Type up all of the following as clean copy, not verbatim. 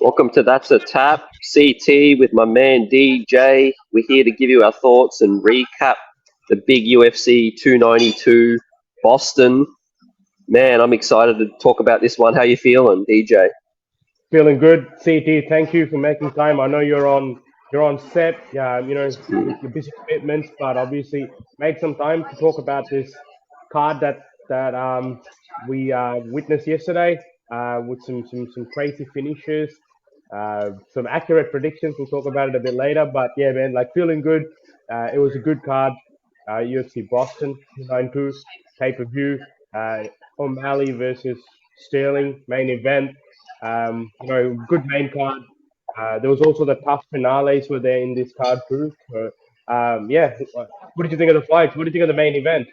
Welcome to That's a Tap CT with my man DJ. We're here to give you our thoughts and recap the big UFC 292 Boston. Man, I'm excited to talk about this one. How you feeling, DJ? Feeling good, CT. Thank you for making time. I know you're on set, with your busy commitments, but obviously make some time to talk about this card that we witnessed yesterday, with some crazy finishes, some accurate predictions. We'll talk about it a bit later, but yeah, man, like feeling good. It was a good card. UFC Boston 292 pay per view. O'Malley versus Sterling main event. Good main card. There was also the tough finales were there in this card too. So, yeah, what did you think of the fights? What did you think of the main event?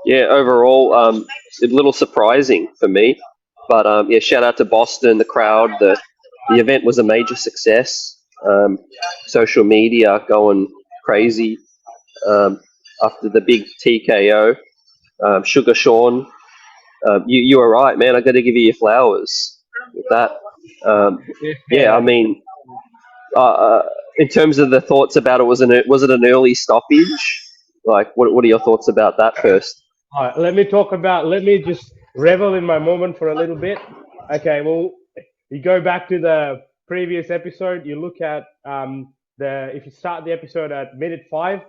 Yeah, overall, a little surprising for me. But yeah, shout out to Boston, the crowd. The event was a major success. Social media going crazy after the big TKO. Sugar Sean, you were right, man. I got to give you your flowers with that. Yeah, I Yeah. mean, uh, uh, in terms of the thoughts about it, was it an early stoppage? Like, what are your thoughts about that first? All right, let me just revel in my moment for a little bit. Okay, well, you go back to the previous episode, you look at if you start the episode at minute 5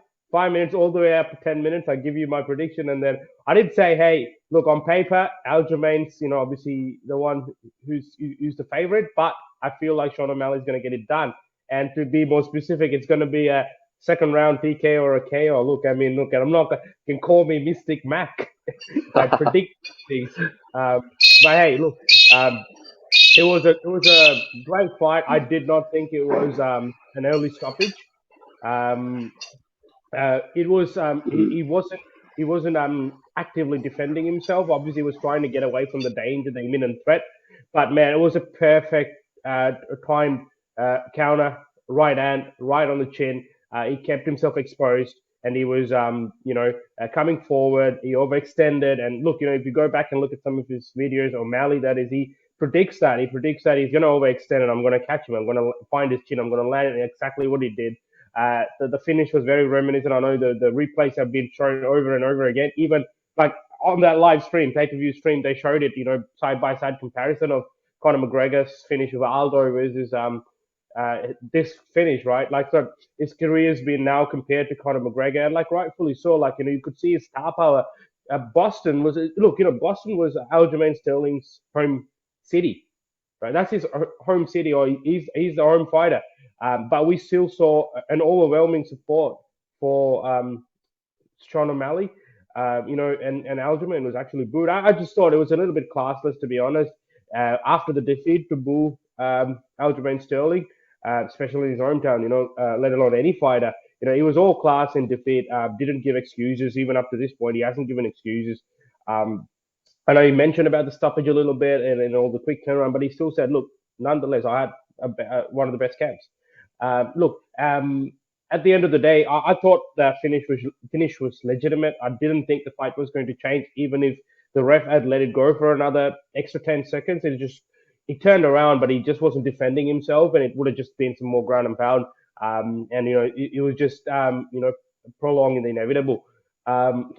minutes all the way up to 10 minutes, I give you my prediction, and then I did say, hey, look, on paper, Aljamain's, obviously the one who's the favorite, but I feel like Sean O'Malley's going to get it done. And to be more specific, it's going to be a second round TK or a KO. Look, I mean, look, I'm not can call me Mystic Mac. I predict things. Um, but hey, look, um, it was a great fight. I did not think it was an early stoppage. Um, it was he wasn't actively defending himself. Obviously, he was trying to get away from the danger, the imminent threat. But man, it was a perfect timed counter, right hand, right on the chin. He kept himself exposed, and he was coming forward. He overextended, and look, if you go back and look at some of his videos, O'Malley, that is, he predicts that. He predicts that he's going to overextend, and I'm going to catch him. I'm going to find his chin. I'm going to land it exactly what he did. The finish was very reminiscent. I know the replays have been shown over and over again. Even like on that live stream, pay per view stream, they showed it. Side by side comparison of Conor McGregor's finish with Aldo versus this finish, right? Like, so his career's been now compared to Conor McGregor, and like rightfully so. Like, you could see his star power. Boston was Aljamain Sterling's home city, right? That's his home city, or he's the home fighter. But we still saw an overwhelming support for Sean O'Malley. And Aljamain was actually booed. I just thought it was a little bit classless, to be honest. After the defeat, to boo Aljamain Sterling, especially in his hometown, let alone any fighter. He was all class in defeat. Didn't give excuses even up to this point. He hasn't given excuses. Um, I know he mentioned about the stoppage a little bit and all the quick turnaround, but he still said, "Look, nonetheless, I had one of the best camps." Look, at the end of the day, I thought the finish was legitimate. I didn't think the fight was going to change, even if the ref had let it go for another extra 10 seconds. He turned around, but he just wasn't defending himself, and it would have just been some more ground and pound. And it was just prolonging the inevitable. Um,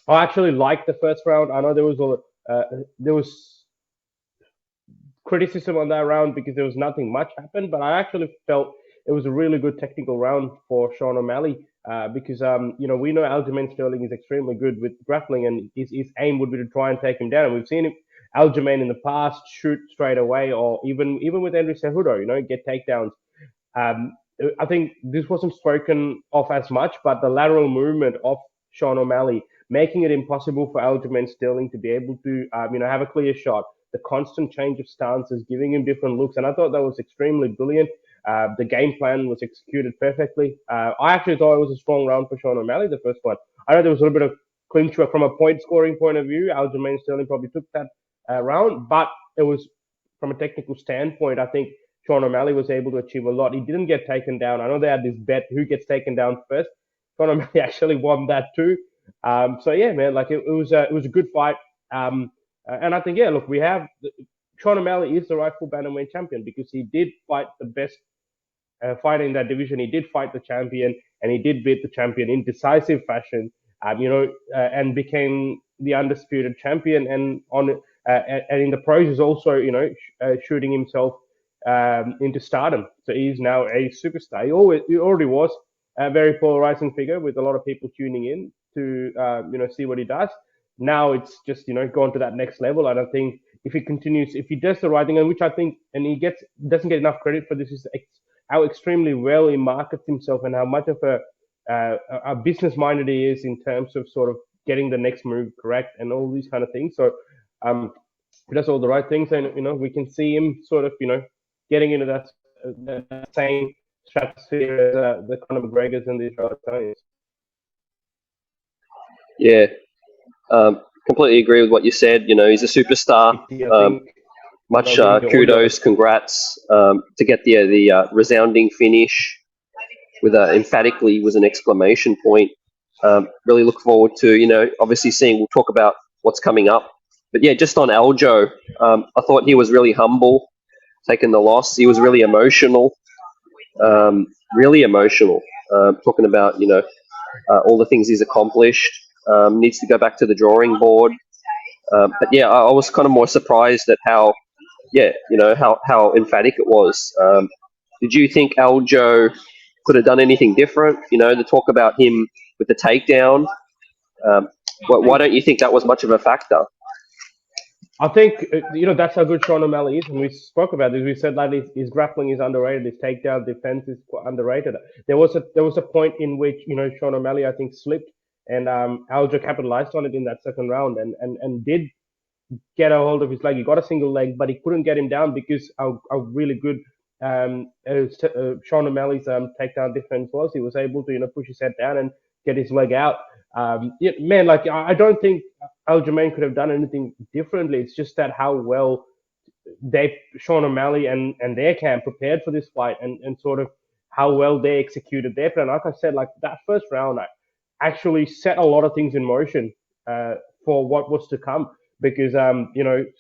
I actually liked the first round. I know there was criticism on that round because there was nothing much happened, but I actually felt it was a really good technical round for Sean O'Malley, because we know Aljamain Sterling is extremely good with grappling, and his aim would be to try and take him down. And we've seen Aljamain in the past shoot straight away, or even with Henry Cejudo, get takedowns. Um, I think this wasn't spoken of as much, but the lateral movement of Sean O'Malley, making it impossible for Aljamain Sterling to be able to, have a clear shot. The constant change of stances, giving him different looks, and I thought that was extremely brilliant. The game plan was executed perfectly. I actually thought it was a strong round for Sean O'Malley, the first one. I know there was a little bit of clinch from a point scoring point of view. Aljamain Sterling probably took that round, but it was from a technical standpoint. I think Sean O'Malley was able to achieve a lot. He didn't get taken down. I know they had this bet who gets taken down first. Sean O'Malley actually won that too. So yeah, man, like it was a good fight. And I think, yeah, look, we have Sean O'Malley is the rightful bantamweight champion because he did fight the best fighter in that division. He did fight the champion, and he did beat the champion in decisive fashion. And became the undisputed champion, and in the process also, shooting himself into stardom. So he's now a superstar. He already was a very polarizing figure with a lot of people tuning in to see what he does. Now it's just gone to that next level, and I think if he continues, if he does the right thing, and which I think, and he doesn't get enough credit for this, is how extremely well he markets himself and how much of a business minded he is in terms of sort of getting the next move correct and all these kind of things. So he does all the right things, and we can see him sort of getting into that same stratosphere as the Conor McGregors and the Israel Adesanyas. Yeah, completely agree with what you said. He's a superstar. I think Much we need the audio. kudos, congrats to get the resounding finish with emphatically was an exclamation point. Really look forward to obviously seeing. We'll talk about what's coming up, but yeah, just on Aljo, I thought he was really humble, taking the loss. He was really emotional, really emotional, talking about all the things he's accomplished. Needs to go back to the drawing board. But yeah, I was kind of more surprised at how emphatic it was. Did you think Aljo could have done anything different? The talk about him with the takedown. Um, why don't you think that was much of a factor? I think that's how good Sean O'Malley is, and we spoke about this. We said that his grappling is underrated, his takedown defense is quite underrated. There was a point in which Sean O'Malley, I think, slipped, and Aljo capitalized on it in that second round, and did get a hold of his leg. He got a single leg, but he couldn't get him down because how really good Sean O'Malley's takedown defense was. He was able to push his head down and get his leg out. Yeah, man, like I don't think Aljamain could have done anything differently. It's just that how well Sean O'Malley and their camp prepared for this fight, and sort of how well they executed their plan. Like I said, like that first round, I actually set a lot of things in motion for what was to come because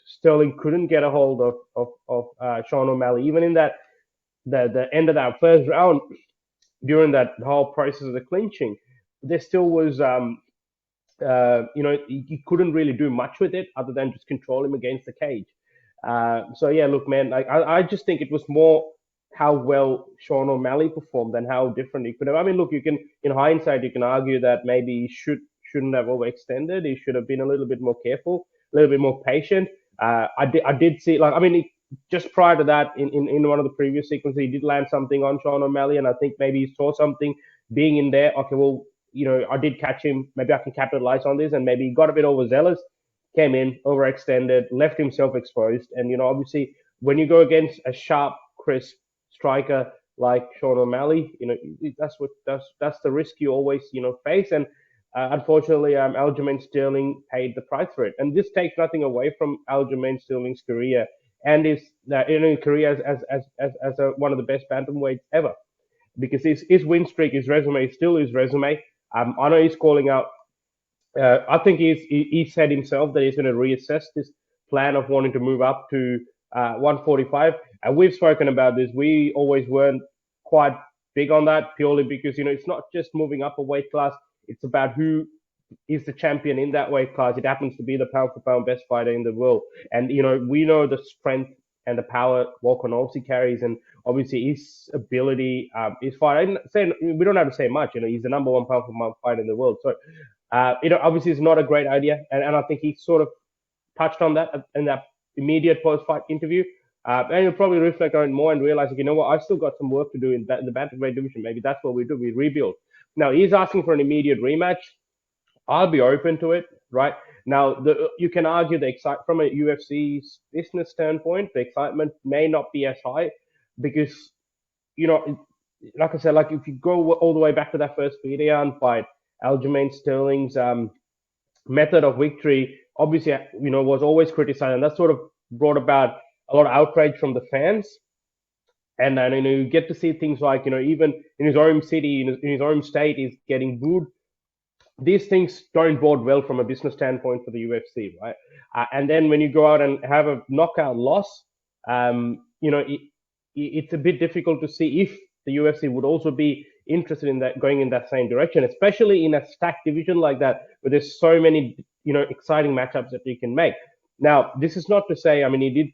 Sterling couldn't get a hold of Sean O'Malley even in that the end of that first round during that whole process of the clinching. There still was you couldn't really do much with it other than just control him against the cage. So yeah, look, man, like I just think it was more how well Sean O'Malley performed than how different he could have. I mean, look, you can in hindsight you can argue that maybe he shouldn't have overextended. He should have been a little bit more careful, a little bit more patient. I did see like I mean. Just prior to that, in one of the previous sequences, he did land something on Sean O'Malley, and I think maybe he saw something being in there. Okay, well, I did catch him. Maybe I can capitalize on this. And maybe he got a bit overzealous, came in, overextended, left himself exposed. And, obviously, when you go against a sharp, crisp striker like Sean O'Malley, that's the risk you always, face. And unfortunately, Aljamain Sterling paid the price for it. And this takes nothing away from Aljamain Sterling's career and his career as one of the best bantamweights ever because his win streak, his resume is still his resume. I know he's calling out. I think he said himself that he's going to reassess this plan of wanting to move up to 145. And we've spoken about this. We always weren't quite big on that purely because it's not just moving up a weight class. It's about who is the champion in that weight class. It happens to be the pound for pound best fighter in the world. And we know the strength and the power Volkanovski carries, and obviously his ability, his fight. We don't have to say much. He's the number one pound for pound fighter in the world. So, obviously it's not a great idea, and I think he sort of touched on that in that immediate post-fight interview. And he'll probably reflect on it more and realize, like, I still got some work to do in the bantamweight division. Maybe that's what we do. We rebuild. Now he's asking for an immediate rematch. I'll be open to it, right? Now, you can argue from a UFC's business standpoint, the excitement may not be as high because, like I said, like if you go all the way back to that first Vidian fight, Aljamain Sterling's method of victory, obviously, was always criticized, and that sort of brought about a lot of outrage from the fans. And then you get to see things like even in his own city, in his own state, he's getting booed these things don't bode well from a business standpoint for the UFC, right? And then when you go out and have a knockout loss, it's a bit difficult to see if the UFC would also be interested in that, going in that same direction, especially in a stacked division like that, where there's so many exciting matchups that you can make. Now, this is not to say, I mean, he did.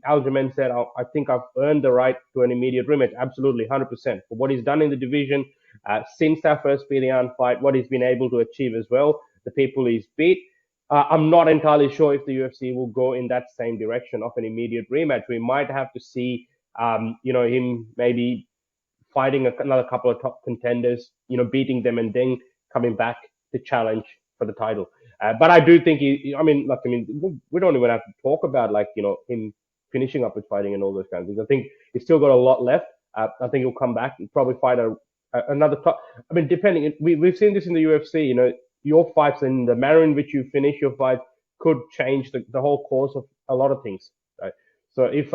Aljamain said, "I think I've earned the right to an immediate rematch." Absolutely, 100%. For what he's done in the division, since our first Billion fight, what he's been able to achieve as well, the people he's beat. I'm not entirely sure if the UFC will go in that same direction of an immediate rematch. We might have to see, him maybe fighting another couple of top contenders, beating them and then coming back to challenge for the title. But I do think we don't even have to talk about him finishing up with fighting and all those kinds of things. I think he's still got a lot left. I think he'll come back, probably fight another top. I mean, depending, we've seen this in the UFC. Your fights and the manner in which you finish your fight could change the whole course of a lot of things. Right? So if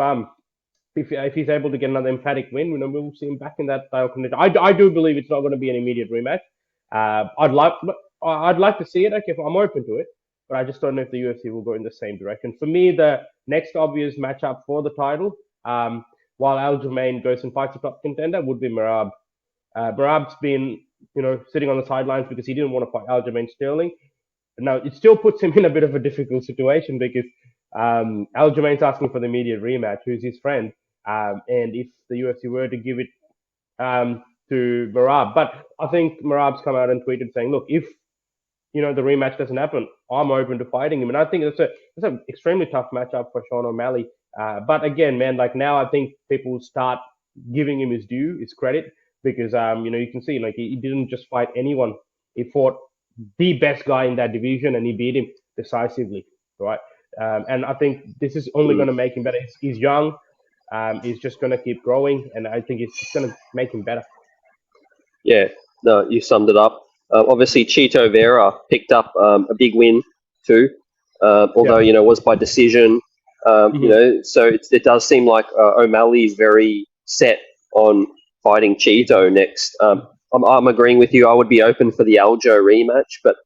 he's able to get another emphatic win, we'll see him back in that title contention. I do believe it's not going to be an immediate rematch. I'd like to see it. Okay, I'm open to it, but I just don't know if the UFC will go in the same direction. For me, the next obvious matchup for the title, while Aljamain goes and fights a top contender, would be Merab. Merab's been sitting on the sidelines because he didn't want to fight Aljamain Sterling. Now it still puts him in a bit of a difficult situation because Aljamain's asking for the immediate rematch, who's his friend, and if the UFC were to give it to Merab, but I think Merab's come out and tweeted saying, "Look, if the rematch doesn't happen, I'm open to fighting him," and I think it's an extremely tough matchup for Sean O'Malley. But again, man, like now I think people will start giving him his due, his credit, because you can see like he didn't just fight anyone. He fought the best guy in that division and he beat him decisively, right? And I think this is only going Mm. to make him better. He's young. He's just going to keep growing, and I think it's going to make him better. Yeah, no, you summed it up. Obviously, Chito Vera picked up a big win too, Yeah. although it was by decision. Hmm. So it does seem like O'Malley is very set on fighting Chito next. I'm agreeing with you. I would be open for the Aljo rematch, but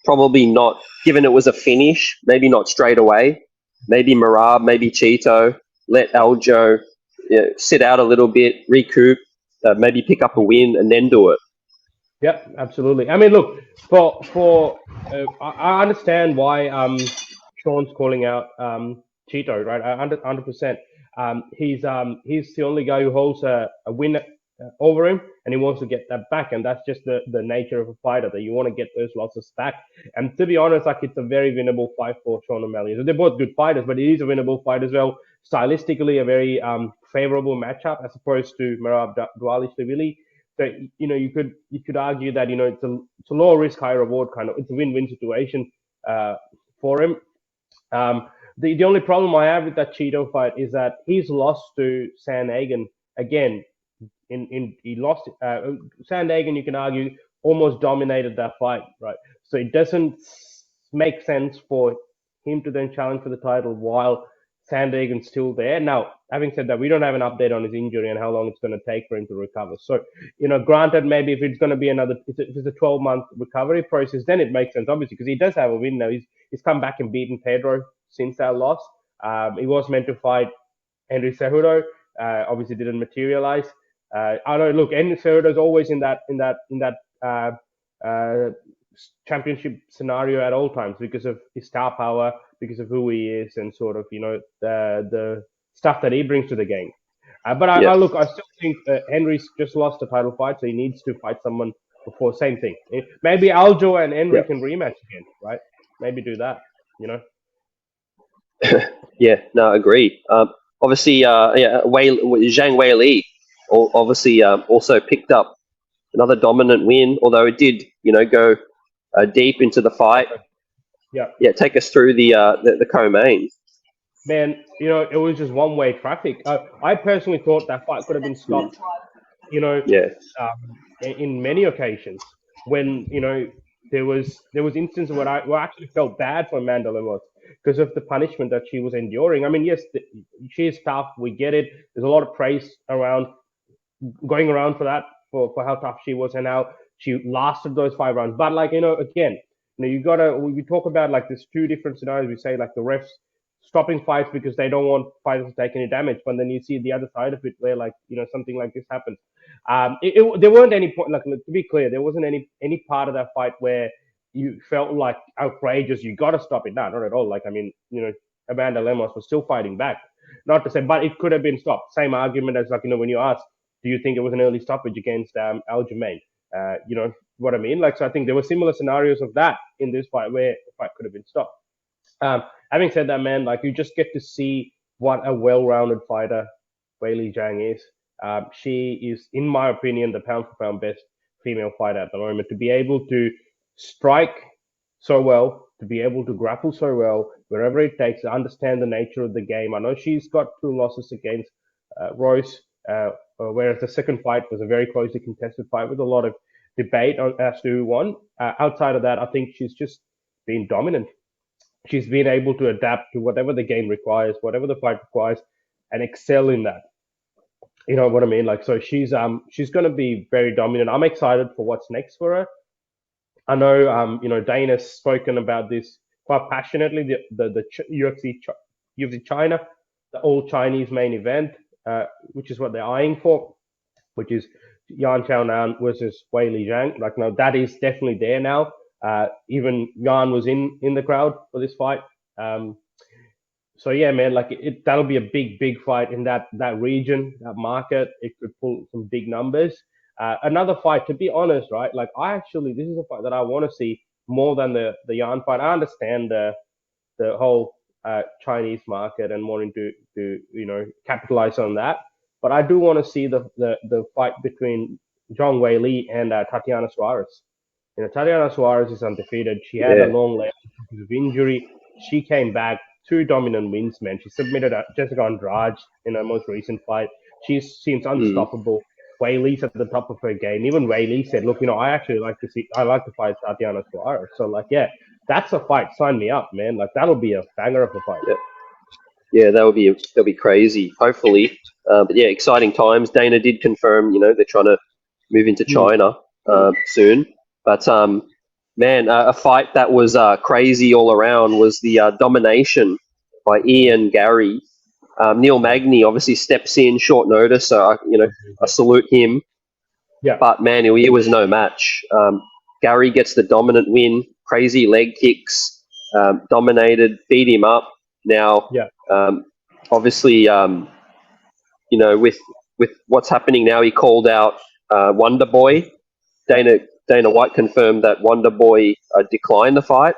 probably not. Given it was a finish, maybe not straight away. Maybe Marab, maybe Chito. Let Aljo sit out a little bit, recoup, maybe pick up a win, and then do it. Yep, absolutely. I mean, look, for I understand why Sean's calling out Cheeto, right? 100%. He's the only guy who holds a win over him, and he wants to get that back, and that's just the nature of a fighter that you want to get those losses back. And to be honest, like it's a very winnable fight for Sean O'Malley. So they're both good fighters, but it is a winnable fight as well. Stylistically, a very favorable matchup as opposed to Merab Dvalishvili. So you could argue that it's a low risk, high reward kind of. It's a win-win situation for him. The only problem I have with that Cheeto fight is that he's lost to Sandhagen again. In he lost Sandhagen. You can argue almost dominated that fight, right? So it doesn't make sense for him to then challenge for the title while Sandhagen's still there. Now, having said that, we don't have an update on his injury and how long it's going to take for him to recover. So, granted, maybe if it's going to be if it's a 12-month recovery process, then it makes sense, obviously, because he does have a win now. He's come back and beaten Pedro since that loss. He was meant to fight Henry Cejudo, obviously didn't materialize. I know. Look, Henry Cejudo is always in that uh, championship scenario at all times because of his star power, because of who he is, and sort of the stuff that he brings to the game. But I, Yeah, I look, I still think Henry's just lost the title fight, so he needs to fight someone before. Same thing. Maybe Aljo and Henry yeah, can rematch again, right? Maybe do that. You know. yeah. No, agreed. Obviously, Zhang Weili obviously also picked up another dominant win, although it did, go deep into the fight. Yeah. Yeah, take us through the co-main. Man, it was just one-way traffic. I personally thought that fight could have been Mm. stopped, you know, Yeah, in many occasions when there was instances where I actually felt bad for Amanda Lemos because of the punishment that she was enduring. I mean, yes, she is tough. We get it. There's a lot of praise going around for that, for how tough she was and how she lasted those 5 rounds. But like again, you gotta we talk about like there's two different scenarios. We say like the refs stopping fights because they don't want fighters to take any damage, but then you see the other side of it where like something like this happens. There weren't any point like to be clear, there wasn't any part of that fight where you felt like outrageous. You got to stop it. No, not at all. Like I mean, Amanda Lemos was still fighting back. Not to say, but it could have been stopped. Same argument as like when you ask, do you think it was an early stoppage against Aljo? You know what I mean? Like so, I think there were similar scenarios of that in this fight where the fight could have been stopped. Having said that, man, like you just get to see what a well-rounded fighter Weili Zhang is. She is, in my opinion, the pound for pound best female fighter at the moment. To be able to strike so well, to be able to grapple so well, wherever it takes, to understand the nature of the game. I know she's got 2 losses against Royce, whereas the second fight was a very closely contested fight with a lot of debate as to who won. Outside of that, I think she's just been dominant. She's been able to adapt to whatever the game requires, whatever the fight requires, and excel in that. You know what I mean? Like, so she's going to be very dominant. I'm excited for what's next for her. I know Dana's spoken about this quite passionately. The UFC China, the all Chinese main event, which is what they're eyeing for, which is Yan Xiaonan versus Weili Zhang. Like, no, that is definitely there now. Even Yan was in the crowd for this fight. Um, so yeah, man, like that'll be a big fight in that region, that market. It could pull some big numbers. Another fight, to be honest, right? Like this is a fight that I want to see more than the Yan fight. I understand the whole Chinese market and wanting to capitalize on that, but I do want to see the fight between Zhang Weili and Tatiana Suarez. Tatiana Suarez is undefeated. She had a Yeah. long leg because of injury. She came back, 2 dominant wins, man. She submitted Jessica Andrade in her most recent fight. She seems Mm. unstoppable. Weili's at the top of her game. Even Weili said, "Look, I like to fight Tatiana Suarez." So, like, yeah, that's a fight. Sign me up, man. Like, that'll be a banger of a fight. Yeah. Yeah, that'll be crazy. Hopefully, but yeah, exciting times. Dana did confirm, they're trying to move into Mm. China soon. But man, a fight that was crazy all around was the domination by Ian Garry. Neil Magny obviously steps in short notice, so I salute him. Yeah, But man, he was no match. Garry gets the dominant win, crazy leg kicks, dominated, beat him up. Now, yeah, um, obviously, with what's happening now, he called out Wonder Boy. yeah. Dana White confirmed that Wonder Boy declined the fight.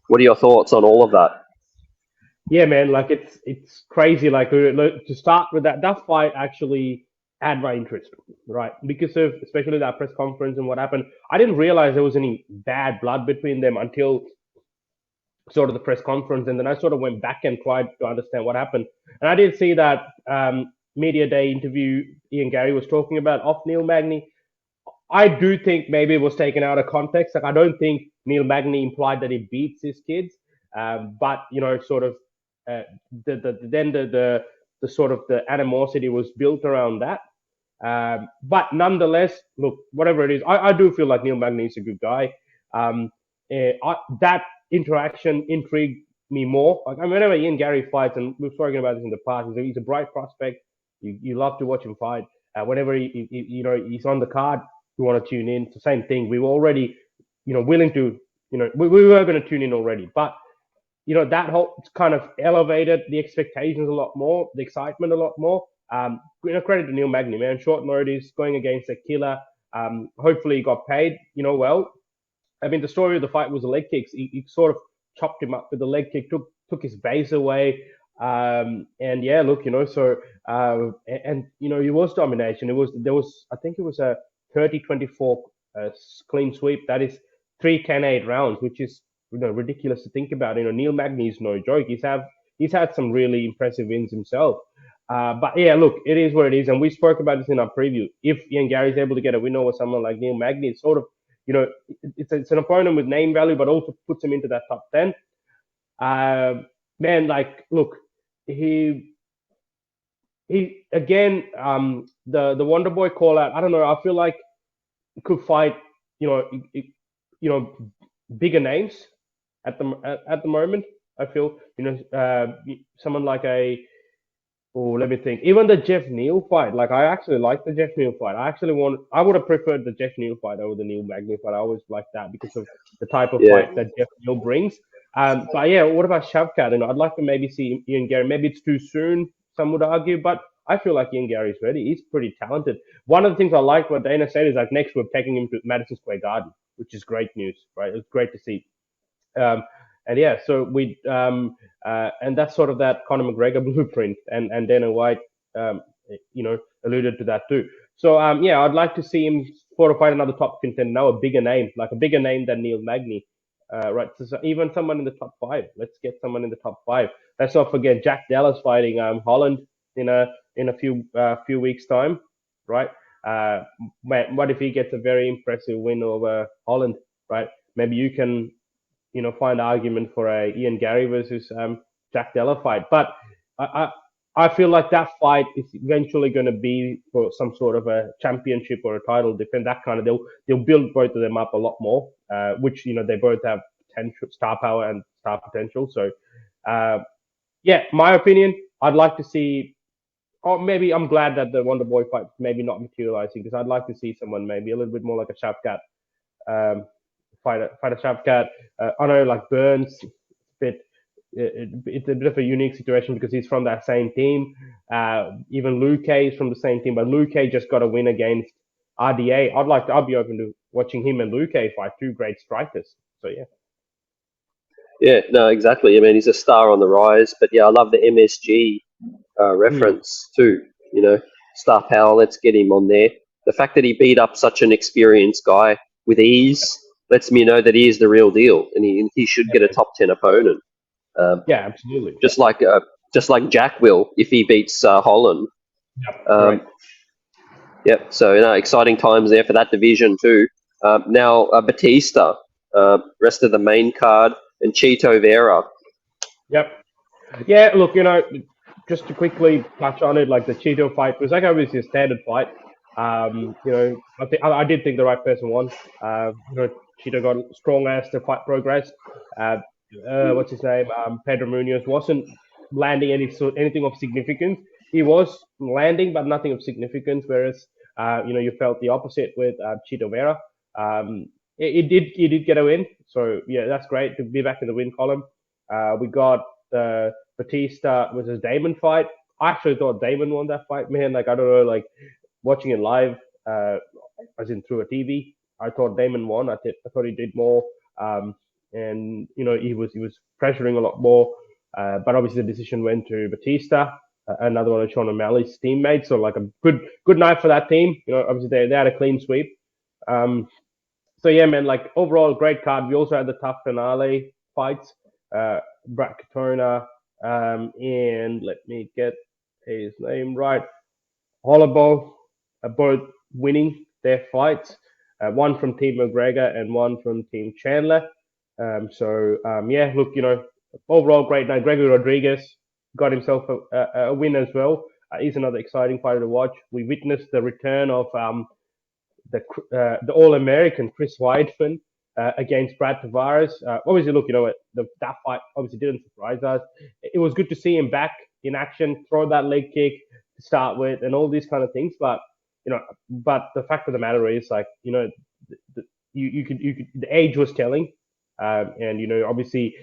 What are your thoughts on all of that? Yeah, man, like it's crazy. Like to start with that fight actually had my interest, right? Because of especially that press conference and what happened. I didn't realize there was any bad blood between them until sort of the press conference, and then I sort of went back and tried to understand what happened. And I did see that media day interview Ian Garry was talking about off Neil Magny. I do think maybe it was taken out of context. Like I don't think Neil Magny implied that he beats his kids, but sort of the sort of the animosity was built around that. But nonetheless, look, whatever it is, I do feel like Neil Magny is a good guy. Um, that interaction intrigued me more. Like I mean, whenever Ian Garry fights, and we've spoken about this in the past, he's a bright prospect. You love to watch him fight. Whenever he's on the card, you want to tune in. It's the same thing. We were already, willing to, we were going to tune in already. But, that whole kind of elevated the expectations a lot more, the excitement a lot more. Credit to Neil Magny, man. Short notice, going against a killer. Hopefully he got paid, well. I mean, the story of the fight was the leg kicks. He sort of chopped him up with the leg kick, took his base away. And yeah, look, it was domination. I think it was a 30-24 clean sweep. That is 3 10-8 rounds, which is ridiculous to think about. Neil Magny is no joke. He's had some really impressive wins himself. But yeah, look, it is what it is, and we spoke about this in our preview. If Ian Garry is able to get a win over someone like Neil Magny, it's sort of it's an opponent with name value, but also puts him into that top 10. Man, like, look, he again, the Wonder Boy call out. I don't know. I feel like he could fight you know, you know, bigger names at the moment. I feel someone like a Oh, let me think. Even the Jeff Neal fight, like I actually like the Jeff Neal fight. I would have preferred the Jeff Neal fight over the Neil Magny fight. I always like that because of the type of Yeah, fight that Jeff Neal brings. But yeah, what about Shavkat? I'd like to maybe see Ian Garry. Maybe it's too soon, some would argue, but I feel like Ian Gary's ready. He's pretty talented. One of the things I like what Dana said is like next we're taking him to Madison Square Garden, which is great news, right? It's great to see. Um, and yeah, so and that's sort of that Conor McGregor blueprint, and Dana White, um, alluded to that too. So yeah, I'd like to see him fortify another top contender now, a bigger name than Neil Magny, right? So even someone in the top five. Let's get someone in the top five. Let's not forget Jack Dallas fighting Holland in a few weeks time, right? What if he gets a very impressive win over Holland, right? Maybe you can find argument for a Ian Garry versus Jack Della fight. But I, I feel like that fight is eventually going to be for some sort of a championship or a title defense. That kind of they'll build both of them up a lot more, which they both have potential, star power and star potential. So uh, yeah, my opinion, I'd like to see. Or maybe I'm glad that the Wonder Boy fight maybe not materializing because I'd like to see someone maybe a little bit more like a Shavkat um, fight a Shavkat. I know like Burns, bit it's a bit of a unique situation because he's from that same team. Even Luke is from the same team, but Luke just got a win against RDA. I'd be open to watching him and Luke fight, two great strikers. So yeah. yeah, no, exactly. I mean, he's a star on the rise, but yeah, I love the MSG Mm. reference too. You know, star power. Let's get him on there. The fact that he beat up such an experienced guy with ease lets me know that he is the real deal, and he should get a top 10 opponent. Um, Yeah, absolutely. just like uh, just like Jack will if he beats Holland. Correct. Um, yep. So exciting times there for that division too. Now Batista, rest of the main card, and Chito Vera. Yep. Yeah, look, just to quickly touch on it, like the Cheeto fight was like obviously a standard fight. I did think the right person won. Cheeto got strong as the fight progressed. Uh, what's his name? Pedro Munoz wasn't landing anything of significance. He was landing, but nothing of significance. Whereas, you felt the opposite with Cheeto Vera. He did get a win, so yeah, that's great to be back in the win column. We got the Batista versus Damon fight. I actually thought Damon won that fight, man. Like I don't know, like watching it live, as in through a TV. I thought Damon won. I thought he did more, and he was pressuring a lot more. But obviously the decision went to Batista, another one of Sean O'Malley's teammates. So like a good night for that team. Obviously they had a clean sweep. Um, so yeah, man, like overall great card. We also had the tough finale fights. Brad Katona, and let me get his name right. Holloway, both winning their fights. One from Team McGregor and one from Team Chandler. Yeah, look, overall great night. Gregory Rodriguez got himself a win as well. He's another exciting fighter to watch. We witnessed the return of the All American Chris Weidman against Brad Tavares. Obviously, look, that fight obviously didn't surprise us. It was good to see him back in action, throw that leg kick to start with, and all these kind of things. But the fact of the matter is, like, the, you could the age was telling, and obviously,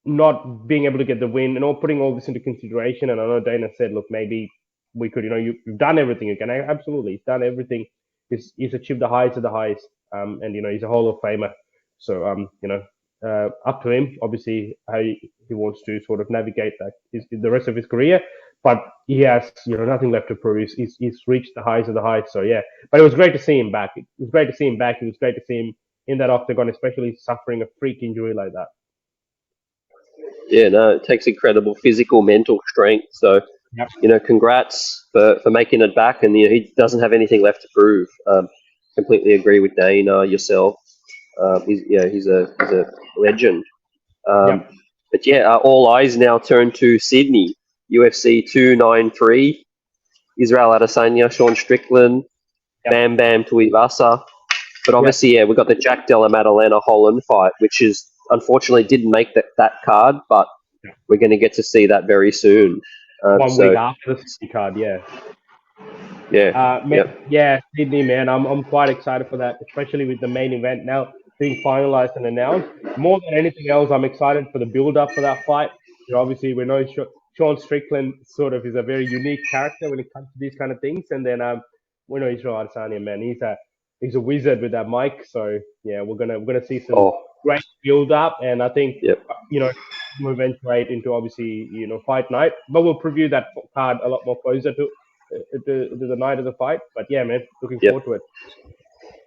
not being able to get the win and all putting all this into consideration. And I know Dana said, look, maybe we could, you've done everything again. Absolutely, he's done everything. He's achieved the highest of the highest, and he's a Hall of Famer. So up to him, obviously, how he wants to sort of navigate the rest of his career. But he has, nothing left to prove. He's reached the highs of the highs. So yeah, but it was great to see him back. It was great to see him back. It was great to see him in that octagon, especially suffering a freak injury like that. Yeah, no, it takes incredible physical, mental strength. So, Yep. congrats for making it back. And he doesn't have anything left to prove. Completely agree with Dana, yourself. He's a legend. Um, Yep. but yeah, all eyes now turn to Sydney, UFC 293. Israel Adesanya, Sean Strickland. Yep. Bam Bam Tuivasa. But Yep. obviously, yeah, we've got the Jack Della Maddalena Holland fight, which is unfortunately didn't make that card, but we're going to get to see that very soon. 1 week after the Sydney card, yeah. Yeah, Man, yep, yeah, Sydney, man, I'm quite excited for that, especially with the main event now being finalized and announced. More than anything else, I'm excited for the build up for that fight. Obviously, we know Sean Strickland sort of is a very unique character when it comes to these kind of things, and then we know Israel Adesanya, man, he's a wizard with that mic. So yeah, we're gonna see some oh, great build up, and I think yep, you know we'll eventuate into obviously fight night, but we'll preview that card a lot more closer to the night of the fight. But yeah, man, looking yep, forward to it.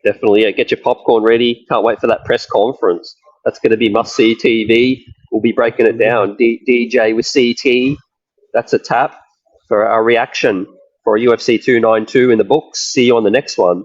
definitely. Yeah, get your popcorn ready. Can't wait for that press conference. That's going to be must see TV. We'll be breaking it Absolutely. down. DJ with CT. That's a tap for our reaction for UFC 292 in the books. See you on the next one.